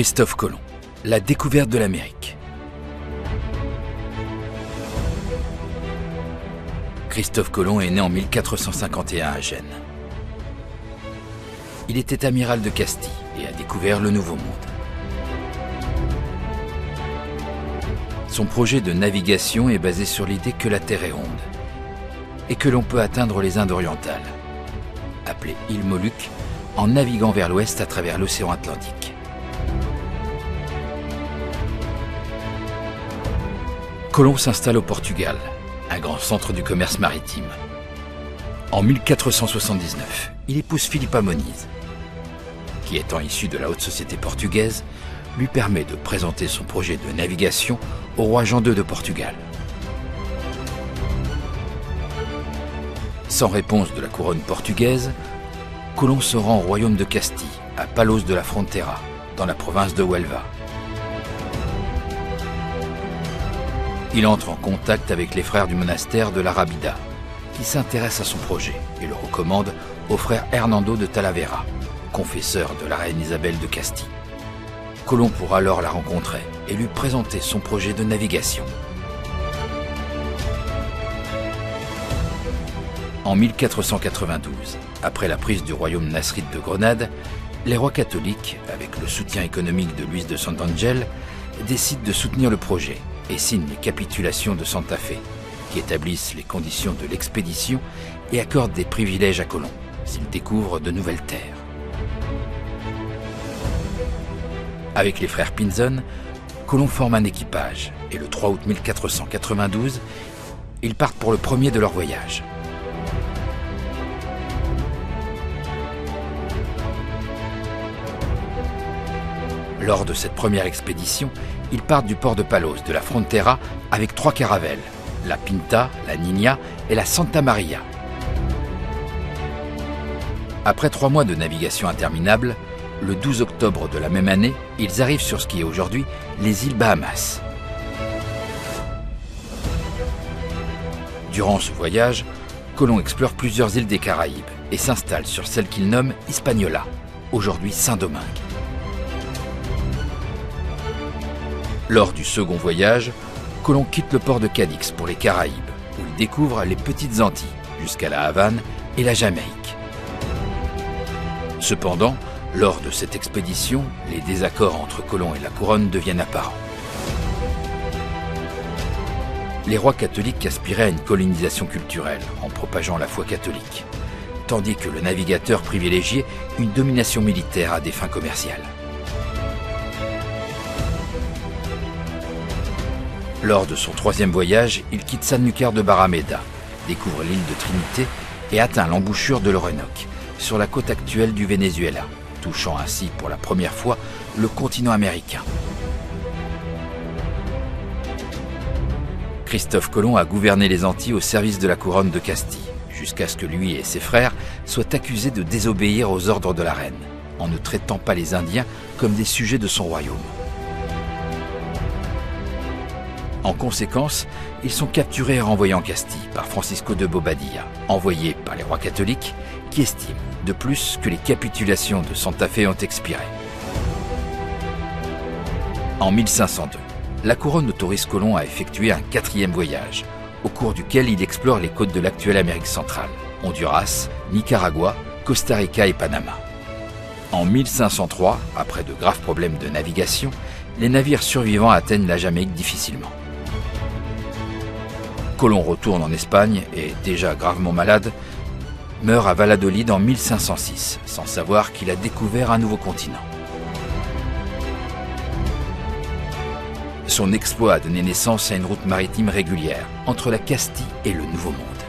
Christophe Colomb, la découverte de l'Amérique. Christophe Colomb est né en 1451 à Gênes. Il était amiral de Castille et a découvert le Nouveau Monde. Son projet de navigation est basé sur l'idée que la Terre est ronde et que l'on peut atteindre les Indes orientales, appelées îles Moluques, en naviguant vers l'ouest à travers l'océan Atlantique. Colomb s'installe au Portugal, un grand centre du commerce maritime. En 1479, il épouse Philippa Moniz, qui étant issue de la haute société portugaise, lui permet de présenter son projet de navigation au roi Jean II de Portugal. Sans réponse de la couronne portugaise, Colomb se rend au royaume de Castille, à Palos de la Frontera, dans la province de Huelva. Il entre en contact avec les frères du monastère de la Rábida, qui s'intéressent à son projet et le recommandent au frère Hernando de Talavera, confesseur de la reine Isabelle de Castille. Colomb pourra alors la rencontrer et lui présenter son projet de navigation. En 1492, après la prise du royaume nasride de Grenade, les rois catholiques, avec le soutien économique de Luis de Santangel, décident de soutenir le projet et signent les capitulations de Santa Fe, qui établissent les conditions de l'expédition et accordent des privilèges à Colomb, s'il découvre de nouvelles terres. Avec les frères Pinzon, Colomb forme un équipage et le 3 août 1492, ils partent pour le premier de leur voyage. Lors de cette première expédition, ils partent du port de Palos de la Frontera avec 3 caravelles, la Pinta, la Niña et la Santa Maria. Après 3 mois de navigation interminable, le 12 octobre de la même année, ils arrivent sur ce qui est aujourd'hui les îles Bahamas. Durant ce voyage, Colomb explore plusieurs îles des Caraïbes et s'installe sur celle qu'il nomme Hispaniola, aujourd'hui Saint-Domingue. Lors du second voyage, Colomb quitte le port de Cadix pour les Caraïbes, où il découvre les petites Antilles, jusqu'à la Havane et la Jamaïque. Cependant, lors de cette expédition, les désaccords entre Colomb et la couronne deviennent apparents. Les rois catholiques aspiraient à une colonisation culturelle en propageant la foi catholique, tandis que le navigateur privilégiait une domination militaire à des fins commerciales. Lors de son 3e voyage, il quitte Sanlúcar de Barrameda, découvre l'île de Trinité et atteint l'embouchure de l'Orénoque, sur la côte actuelle du Venezuela, touchant ainsi pour la première fois le continent américain. Christophe Colomb a gouverné les Antilles au service de la couronne de Castille, jusqu'à ce que lui et ses frères soient accusés de désobéir aux ordres de la reine, en ne traitant pas les Indiens comme des sujets de son royaume. En conséquence, ils sont capturés et renvoyés en Castille par Francisco de Bobadilla, envoyé par les rois catholiques, qui estiment de plus que les capitulations de Santa Fe ont expiré. En 1502, la couronne autorise Colomb à effectuer un 4e voyage, au cours duquel il explore les côtes de l'actuelle Amérique centrale, Honduras, Nicaragua, Costa Rica et Panama. En 1503, après de graves problèmes de navigation, les navires survivants atteignent la Jamaïque difficilement. Colomb retourne en Espagne et, déjà gravement malade, meurt à Valladolid en 1506, sans savoir qu'il a découvert un nouveau continent. Son exploit a donné naissance à une route maritime régulière entre la Castille et le Nouveau Monde.